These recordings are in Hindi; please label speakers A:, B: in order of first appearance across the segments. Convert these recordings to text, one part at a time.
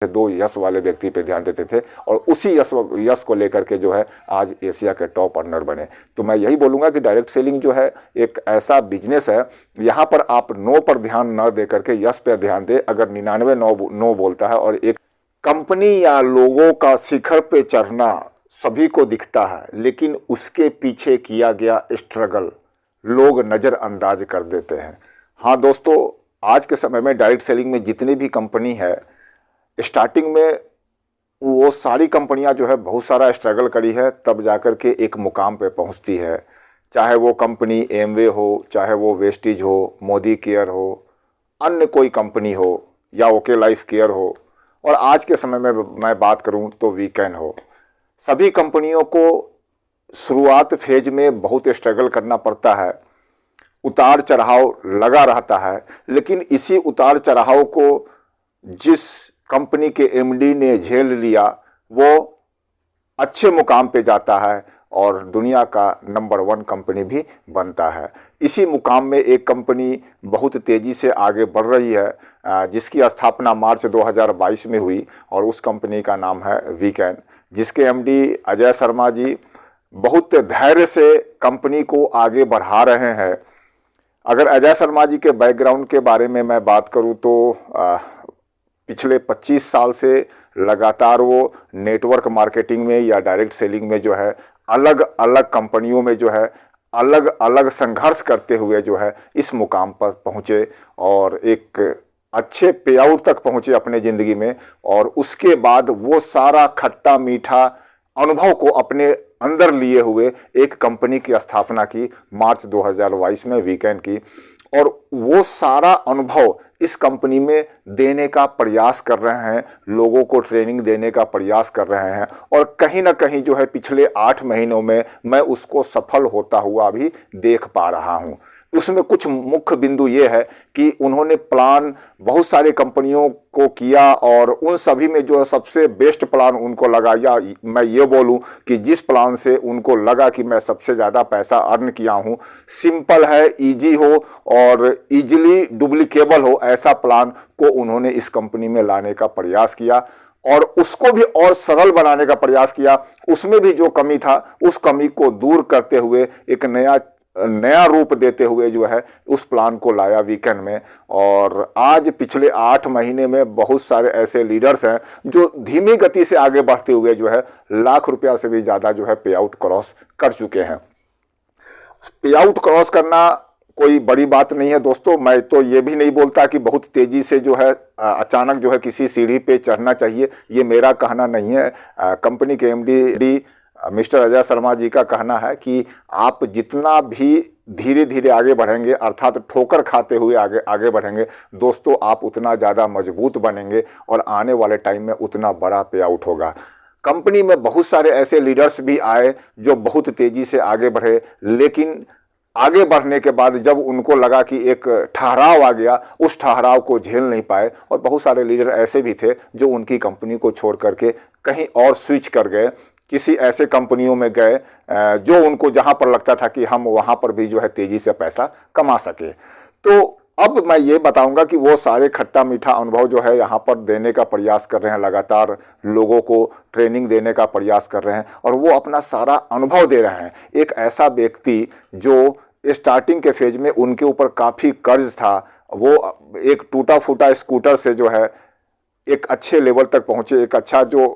A: दो यश वाले व्यक्ति पे ध्यान देते थे और उसी यश को लेकर के जो है आज एशिया के टॉप अर्नर बने। तो मैं यही बोलूँगा कि डायरेक्ट सेलिंग जो है एक ऐसा बिजनेस है, यहाँ पर आप नो पर ध्यान न दे करके यश पे ध्यान दे। अगर 99 नो बोलता है और एक कंपनी या लोगों का शिखर पे चढ़ना सभी को दिखता है, लेकिन उसके पीछे किया गया स्ट्रगल लोग नज़रअंदाज कर देते हैं। हाँ दोस्तों, आज के समय में डायरेक्ट सेलिंग में जितनी भी कंपनी है, स्टार्टिंग में वो सारी कंपनियां जो है बहुत सारा स्ट्रगल करी है, तब जाकर के एक मुकाम पे पहुंचती है। चाहे वो कंपनी एमवे हो, चाहे वो वेस्टीज हो, मोदी केयर हो, अन्य कोई कंपनी हो या ओके लाइफ केयर हो, और आज के समय में मैं बात करूं तो वीकेंड हो, सभी कंपनियों को शुरुआत फेज में बहुत स्ट्रगल करना पड़ता है, उतार चढ़ाव लगा रहता है। लेकिन इसी उतार चढ़ाव को जिस कंपनी के एमडी ने झेल लिया, वो अच्छे मुकाम पे जाता है और दुनिया का नंबर 1 कंपनी भी बनता है। इसी मुकाम में एक कंपनी बहुत तेज़ी से आगे बढ़ रही है, जिसकी स्थापना मार्च 2022 में हुई, और उस कंपनी का नाम है वीकेंड, जिसके एमडी अजय शर्मा जी बहुत धैर्य से कंपनी को आगे बढ़ा रहे हैं। अगर अजय शर्मा जी के बैकग्राउंड के बारे में मैं बात करूं तो पिछले 25 साल से लगातार वो नेटवर्क मार्केटिंग में या डायरेक्ट सेलिंग में जो है अलग अलग कंपनियों में जो है अलग अलग संघर्ष करते हुए जो है इस मुकाम पर पहुँचे और एक अच्छे पे आउट तक पहुँचे अपने ज़िंदगी में। और उसके बाद वो सारा खट्टा मीठा अनुभव को अपने अंदर लिए हुए एक कंपनी की स्थापना की मार्च 2022 में, वीकेंड की, और वो सारा अनुभव इस कंपनी में देने का प्रयास कर रहे हैं, लोगों को ट्रेनिंग देने का प्रयास कर रहे हैं, और कहीं ना कहीं जो है पिछले 8 महीनों में मैं उसको सफल होता हुआ भी देख पा रहा हूं। उसमें कुछ मुख्य बिंदु ये है कि उन्होंने प्लान बहुत सारे कंपनियों को किया और उन सभी में जो है सबसे बेस्ट प्लान उनको लगा, या मैं ये बोलूं कि जिस प्लान से उनको लगा कि मैं सबसे ज़्यादा पैसा अर्न किया हूं, सिंपल है, इजी हो और इजीली डुप्लीकेबल हो, ऐसा प्लान को उन्होंने इस कंपनी में लाने का प्रयास किया और उसको भी और सरल बनाने का प्रयास किया। उसमें भी जो कमी था उस कमी को दूर करते हुए एक नया रूप देते हुए जो है उस प्लान को लाया वीकेंड में। और आज पिछले 8 महीने में बहुत सारे ऐसे लीडर्स हैं जो धीमी गति से आगे बढ़ते हुए जो है लाख रुपया से भी ज़्यादा जो है पे आउट क्रॉस कर चुके हैं। पे आउट क्रॉस करना कोई बड़ी बात नहीं है दोस्तों। मैं तो ये भी नहीं बोलता कि बहुत तेज़ी से जो है अचानक जो है किसी सीढ़ी पे चढ़ना चाहिए, ये मेरा कहना नहीं है। कंपनी के एमडी मिस्टर अजय शर्मा जी का कहना है कि आप जितना भी धीरे धीरे आगे बढ़ेंगे, अर्थात ठोकर खाते हुए आगे बढ़ेंगे दोस्तों, आप उतना ज़्यादा मजबूत बनेंगे और आने वाले टाइम में उतना बड़ा पे आउट होगा। कंपनी में बहुत सारे ऐसे लीडर्स भी आए जो बहुत तेज़ी से आगे बढ़े, लेकिन आगे बढ़ने के बाद जब उनको लगा कि एक ठहराव आ गया, उस ठहराव को झेल नहीं पाए, और बहुत सारे लीडर ऐसे भी थे जो उनकी कंपनी को छोड़ करके कहीं और स्विच कर गए, किसी ऐसे कंपनियों में गए जो उनको जहां पर लगता था कि हम वहां पर भी जो है तेजी से पैसा कमा सके। तो अब मैं ये बताऊंगा कि वो सारे खट्टा मीठा अनुभव जो है यहाँ पर देने का प्रयास कर रहे हैं, लगातार लोगों को ट्रेनिंग देने का प्रयास कर रहे हैं और वो अपना सारा अनुभव दे रहे हैं। एक ऐसा व्यक्ति जो स्टार्टिंग के फेज में उनके ऊपर काफ़ी कर्ज था, वो एक टूटा फूटा स्कूटर से जो है एक अच्छे लेवल तक पहुंचे, एक अच्छा जो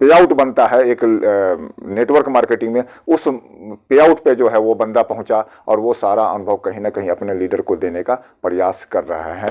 A: पे आउट बनता है एक नेटवर्क मार्केटिंग में, उस पे आउट पे जो है वो बंदा पहुंचा और वो सारा अनुभव कहीं ना कहीं अपने लीडर को देने का प्रयास कर रहा है।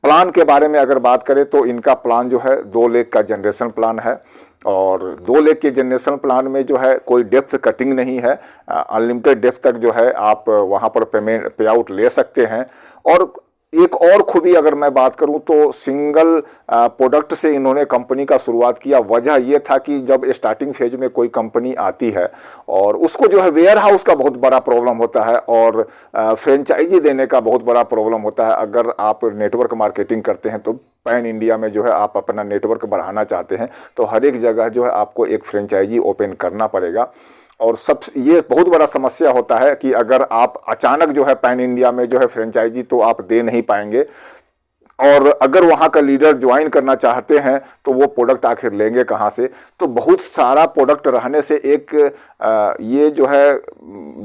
A: प्लान के बारे में अगर बात करें तो इनका प्लान जो है 2 लाख का जनरेशन प्लान है, और 2 लाख के जनरेशन प्लान में जो है कोई डेप्थ कटिंग नहीं है, अनलिमिटेड डेप्थ तक जो है आप वहाँ पर पे आउट ले सकते हैं। और एक और खूबी अगर मैं बात करूं तो सिंगल प्रोडक्ट से इन्होंने कंपनी का शुरुआत किया। वजह यह था कि जब स्टार्टिंग फेज में कोई कंपनी आती है और उसको जो है वेयर हाउस का बहुत बड़ा प्रॉब्लम होता है और फ्रेंचाइजी देने का बहुत बड़ा प्रॉब्लम होता है। अगर आप नेटवर्क मार्केटिंग करते हैं तो पैन इंडिया में जो है आप अपना नेटवर्क बढ़ाना चाहते हैं तो हर एक जगह जो है आपको एक फ्रेंचाइजी ओपन करना पड़ेगा। और सब ये बहुत बड़ा समस्या होता है कि अगर आप अचानक जो है पैन इंडिया में जो है फ्रेंचाइजी तो आप दे नहीं पाएंगे। और अगर वहाँ का लीडर ज्वाइन करना चाहते हैं तो वो प्रोडक्ट आखिर लेंगे कहाँ से। तो बहुत सारा प्रोडक्ट रहने से एक ये जो है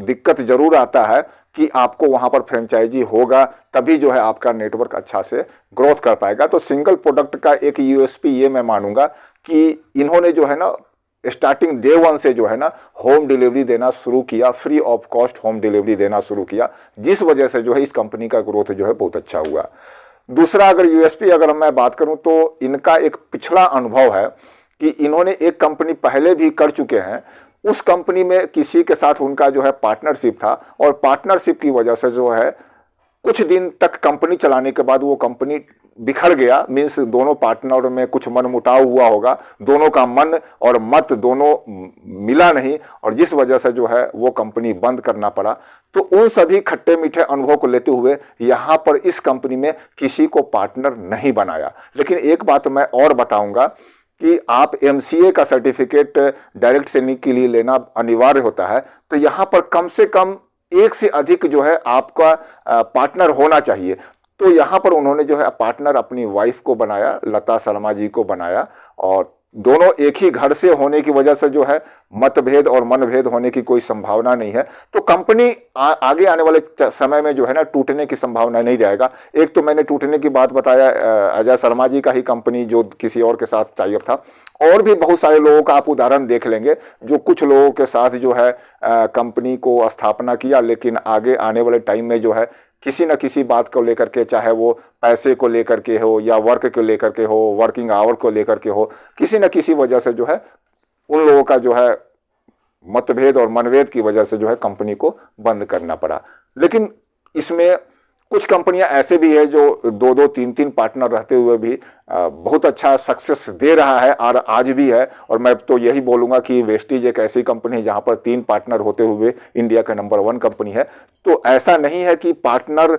A: दिक्कत जरूर आता है कि आपको वहाँ पर फ्रेंचाइजी होगा तभी जो है आपका नेटवर्क अच्छा से ग्रोथ कर पाएगा। तो सिंगल प्रोडक्ट का एक यूएसपी ये मैं मानूंगा कि इन्होंने जो है ना स्टार्टिंग डे वन से जो है ना होम डिलीवरी देना शुरू किया, free of cost home delivery देना शुरू किया, जिस वजह से जो है इस कंपनी का ग्रोथ जो है बहुत अच्छा हुआ। दूसरा अगर यूएसपी अगर मैं बात करूं तो इनका एक पिछड़ा अनुभव है कि इन्होंने एक कंपनी पहले भी कर चुके हैं, उस कंपनी में किसी के साथ उनका जो है पार्टनरशिप था और पार्टनरशिप की वजह से जो है कुछ दिन तक कंपनी चलाने के बाद वो कंपनी बिखर गया। मीन्स दोनों पार्टनर में कुछ मनमुटाव हुआ होगा, दोनों का मन और मत दोनों मिला नहीं और जिस वजह से जो है वो कंपनी बंद करना पड़ा। तो उन सभी खट्टे मीठे अनुभव को लेते हुए यहाँ पर इस कंपनी में किसी को पार्टनर नहीं बनाया। लेकिन एक बात मैं और बताऊंगा कि आप एमसीए का सर्टिफिकेट डायरेक्ट सेलिंग के लिए लेना अनिवार्य होता है। तो यहाँ पर कम से कम एक से अधिक जो है आपका पार्टनर होना चाहिए। तो यहाँ पर उन्होंने जो है पार्टनर अपनी वाइफ को बनाया, लता शर्मा जी को बनाया, और दोनों एक ही घर से होने की वजह से जो है मतभेद और मनभेद होने की कोई संभावना नहीं है। तो कंपनी आगे आने वाले समय में जो है ना टूटने की संभावना नहीं रहेगा। एक तो मैंने टूटने की बात बताया, अजय शर्मा जी का ही कंपनी जो किसी और के साथ टाई अप था, और भी बहुत सारे लोगों का आप उदाहरण देख लेंगे जो कुछ लोगों के साथ जो है कंपनी को स्थापना किया, लेकिन आगे आने वाले टाइम में जो है किसी न किसी बात को लेकर के, चाहे वो पैसे को लेकर के हो या वर्क को लेकर के हो, वर्किंग आवर को लेकर के हो, किसी न किसी वजह से जो है उन लोगों का जो है मतभेद और मनभेद की वजह से जो है कंपनी को बंद करना पड़ा। लेकिन इसमें कुछ कंपनियां ऐसे भी है जो 2-2, 3-3 पार्टनर रहते हुए भी बहुत अच्छा सक्सेस दे रहा है और आज भी है। और मैं तो यही बोलूँगा कि वेस्टीज एक ऐसी कंपनी है जहां पर 3 पार्टनर होते हुए इंडिया का नंबर 1 कंपनी है। तो ऐसा नहीं है कि पार्टनर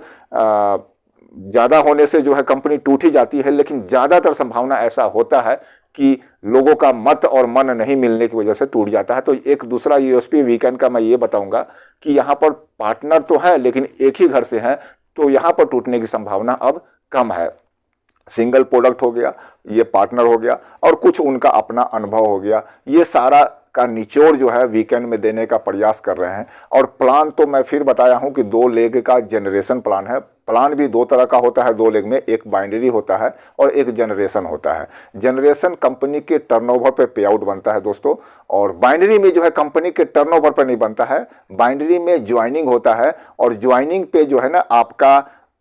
A: ज़्यादा होने से जो है कंपनी टूट ही जाती है, लेकिन ज़्यादातर संभावना ऐसा होता है कि लोगों का मत और मन नहीं मिलने की वजह से टूट जाता है। तो एक दूसरा यूएसपी वीकेंड का मैं ये बताऊंगा कि यहाँ पर पार्टनर तो है लेकिन एक ही घर से हैं, तो यहाँ पर टूटने की संभावना अब कम है। सिंगल प्रोडक्ट हो गया, ये पार्टनर हो गया, और कुछ उनका अपना अनुभव हो गया। ये सारा का निचोड़ जो है वीकेंड में देने का प्रयास कर रहे हैं। और प्लान तो मैं फिर बताया हूं कि 2 लेग का जनरेशन प्लान है। प्लान भी 2 तरह का होता है 2 लेग में, एक बाइनरी होता है और एक जनरेशन होता है। जनरेशन कंपनी के टर्नओवर पे पे आउट बनता है दोस्तों, और बाइनरी में जो है कंपनी के टर्नओवर पे नहीं बनता है। बाइनरी में ज्वाइनिंग होता है, और ज्वाइनिंग पे जो है ना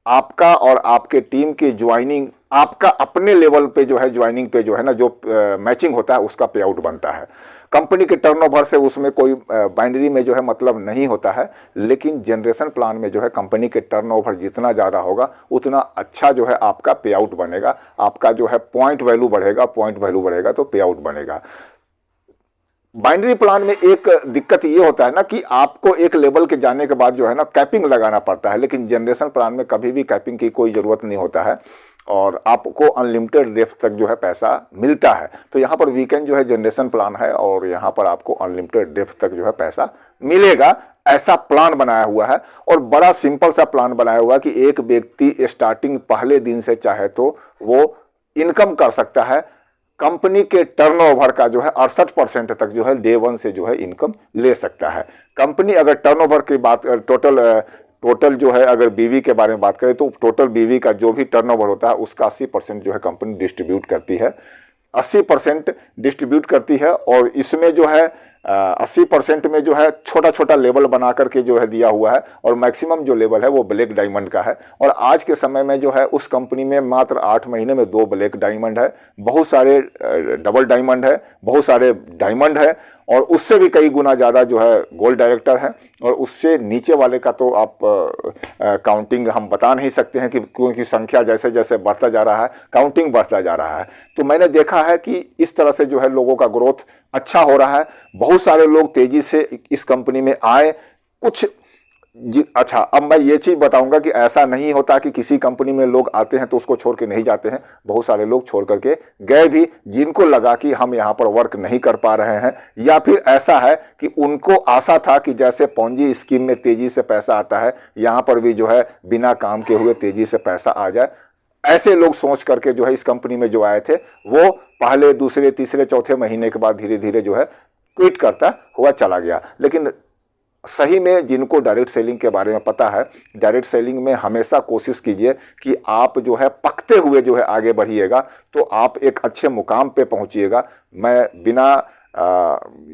A: आपका और आपके टीम की ज्वाइनिंग, आपका अपने लेवल पे जो है ज्वाइनिंग पे जो है ना जो मैचिंग होता है उसका पे आउट बनता है। कंपनी के टर्नओवर से उसमें कोई बाइनरी में जो है मतलब नहीं होता है, लेकिन जनरेशन प्लान में जो है कंपनी के टर्नओवर जितना ज़्यादा होगा उतना अच्छा जो है आपका पे आउट बनेगा, आपका जो है पॉइंट वैल्यू बढ़ेगा तो पे आउट बनेगा। बाइनरी प्लान में एक दिक्कत ये होता है ना कि आपको एक लेवल के जाने के बाद जो है ना कैपिंग लगाना पड़ता है, लेकिन जनरेशन प्लान में कभी भी कैपिंग की कोई ज़रूरत नहीं होता है और आपको अनलिमिटेड डेप्थ तक जो है पैसा मिलता है। तो यहाँ पर वीकेंड जो है जनरेशन प्लान है और यहाँ पर आपको अनलिमिटेड डेप्थ तक जो है पैसा मिलेगा, ऐसा प्लान बनाया हुआ है। और बड़ा सिंपल सा प्लान बनाया हुआ है कि एक व्यक्ति स्टार्टिंग पहले दिन से चाहे तो वो इनकम कर सकता है, कंपनी के टर्नओवर का जो है 68% तक जो है डे 1 से जो है इनकम ले सकता है। कंपनी अगर टर्नओवर की बात टोटल जो है अगर बीवी के बारे में बात करें तो टोटल बीवी का जो भी टर्नओवर होता है उसका 80% जो है कंपनी डिस्ट्रीब्यूट करती है, 80% डिस्ट्रीब्यूट करती है। और इसमें जो है 80% में जो है छोटा छोटा लेवल बना करके जो है दिया हुआ है, और मैक्सिमम जो लेवल है वो ब्लैक डायमंड का है। और आज के समय में जो है उस कंपनी में मात्र 8 महीने में 2 ब्लैक डायमंड है, बहुत सारे डबल डायमंड है, बहुत सारे डायमंड है, और उससे भी कई गुना ज़्यादा जो है गोल्ड डायरेक्टर है। और उससे नीचे वाले का तो आप काउंटिंग हम बता नहीं सकते हैं कि क्योंकि संख्या जैसे जैसे बढ़ता जा रहा है काउंटिंग बढ़ता जा रहा है। तो मैंने देखा है कि इस तरह से जो है लोगों का ग्रोथ अच्छा हो रहा है। बहुत सारे लोग तेजी से इस कंपनी में आए, कुछ अच्छा अब मैं ये चीज़ बताऊंगा कि ऐसा नहीं होता कि किसी कंपनी में लोग आते हैं तो उसको छोड़ के नहीं जाते हैं। बहुत सारे लोग छोड़ करके गए भी जिनको लगा कि हम यहाँ पर वर्क नहीं कर पा रहे हैं, या फिर ऐसा है कि उनको आशा था कि जैसे पॉन्जी स्कीम में तेजी से पैसा आता है यहाँ पर भी जो है बिना काम के हुए तेजी से पैसा आ जाए। ऐसे लोग सोच करके जो है इस कंपनी में जो आए थे वो पहले दूसरे तीसरे चौथे महीने के बाद धीरे धीरे जो है क्विट करता हुआ चला गया। लेकिन सही में जिनको डायरेक्ट सेलिंग के बारे में पता है, डायरेक्ट सेलिंग में हमेशा कोशिश कीजिए कि आप जो है पकते हुए जो है आगे बढ़िएगा तो आप एक अच्छे मुकाम पे पहुंचिएगा। मैं बिना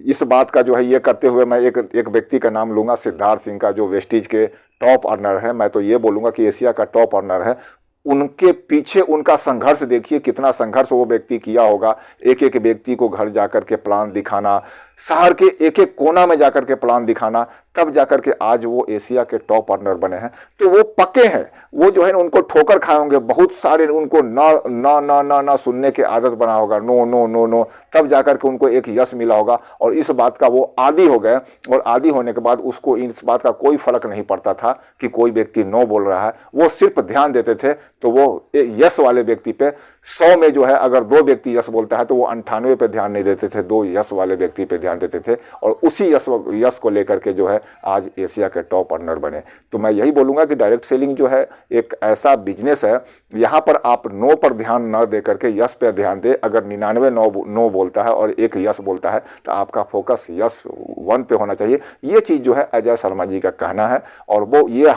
A: इस बात का जो है ये करते हुए मैं एक व्यक्ति का नाम लूँगा, सिद्धार्थ सिंह का, जो वेस्टीज के टॉप अर्नर है। मैं तो ये बोलूँगा कि एशिया का टॉप अर्नर है। उनके पीछे उनका संघर्ष देखिए, कितना संघर्ष वो व्यक्ति किया होगा। एक एक व्यक्ति को घर जाकर के प्लान दिखाना, शहर के एक एक कोना में जाकर के प्लान दिखाना, तब जाकर के आज वो एशिया के टॉप अर्नर बने हैं। तो वो पक्के हैं, वो जो है उनको ठोकर खाए होंगे, बहुत सारे उनको ना ना ना ना ना सुनने की आदत बना होगा, नो नो नो नो, तब जाकर के उनको एक यश मिला होगा और इस बात का वो आदी हो गए। और आदी होने के बाद उसको इस बात का कोई फर्क नहीं पड़ता था कि कोई व्यक्ति नो बोल रहा है, वो सिर्फ ध्यान देते थे। तो वो यश वाले व्यक्ति पे 100 में जो है अगर 2 व्यक्ति यश बोलता है तो वो 98 पे ध्यान नहीं देते थे, 2 यश वाले व्यक्ति पे ध्यान देते थे और उसी यश को लेकर के जो है आज एशिया के टॉप अर्नर बने। तो मैं यही बोलूँगा कि डायरेक्ट सेलिंग जो है एक ऐसा बिजनेस है, यहाँ पर आप नो पर ध्यान न दे करके यश पे ध्यान दे। अगर 99 नो बोलता है और 1 यश बोलता है तो आपका फोकस यश 1 पे होना चाहिए। ये चीज़ जो है अजय शर्मा जी का कहना है और वो ये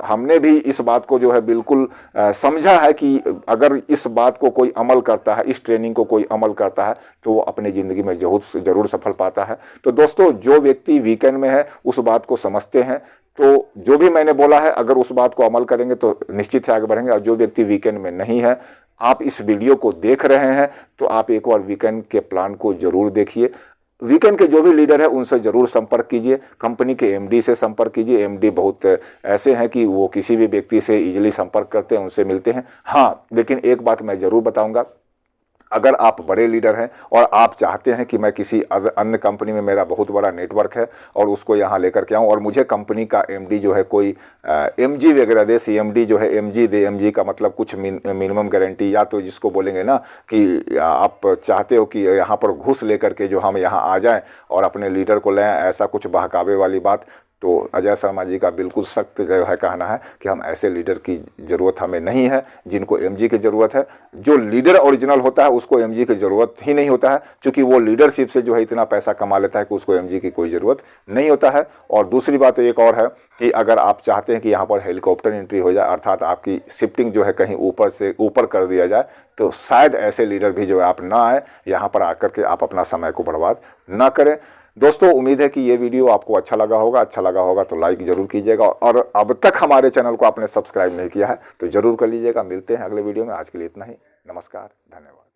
A: हमने भी इस बात को जो है बिल्कुल समझा है कि अगर इस बात को कोई अमल करता है, इस ट्रेनिंग को कोई अमल करता है तो वो अपनी ज़िंदगी में जरूर सफल पाता है। तो दोस्तों, जो व्यक्ति वीकेंड में है उस बात को समझते हैं तो जो भी मैंने बोला है अगर उस बात को अमल करेंगे तो निश्चित ही आगे बढ़ेंगे। और जो व्यक्ति वीकेंड में नहीं है, आप इस वीडियो को देख रहे हैं तो आप एक बार वीकेंड के प्लान को जरूर देखिए। वीकेंड के जो भी लीडर है उनसे जरूर संपर्क कीजिए, कंपनी के एमडी से संपर्क कीजिए। एमडी बहुत ऐसे हैं कि वो किसी भी व्यक्ति से इजीली संपर्क करते हैं, उनसे मिलते हैं। हाँ, लेकिन एक बात मैं ज़रूर बताऊंगा, अगर आप बड़े लीडर हैं और आप चाहते हैं कि मैं किसी अन्य कंपनी में, मेरा बहुत बड़ा नेटवर्क है और उसको यहाँ लेकर के आऊँ और मुझे कंपनी का एमडी जो है कोई एमजी वगैरह दे, सीएमडी जो है एमजी दे, एमजी का मतलब कुछ मिनिमम गारंटी, या तो जिसको बोलेंगे ना कि आप चाहते हो कि यहाँ पर घूस लेकर के जो हम यहाँ आ जाएँ और अपने लीडर को लें, ऐसा कुछ बहकावे वाली बात, तो अजय शर्मा जी का बिल्कुल सख्त जो है कहना है कि हम ऐसे लीडर की ज़रूरत हमें नहीं है जिनको एमजी की ज़रूरत है। जो लीडर ओरिजिनल होता है उसको एमजी की ज़रूरत ही नहीं होता है, क्योंकि वो लीडरशिप से जो है इतना पैसा कमा लेता है कि उसको एमजी की कोई ज़रूरत नहीं होता है। और दूसरी बात एक और है कि अगर आप चाहते हैं कि यहाँ पर हेलीकॉप्टर एंट्री हो जाए, अर्थात आपकी शिफ्टिंग जो है कहीं ऊपर से ऊपर कर दिया जाए, तो शायद ऐसे लीडर भी जो है आप ना आए, यहाँ पर आकर के आप अपना समय को बर्बाद ना करें। दोस्तों, उम्मीद है कि ये वीडियो आपको अच्छा लगा होगा तो लाइक ज़रूर कीजिएगा और अब तक हमारे चैनल को आपने सब्सक्राइब नहीं किया है तो ज़रूर कर लीजिएगा। मिलते हैं अगले वीडियो में, आज के लिए इतना ही। नमस्कार, धन्यवाद।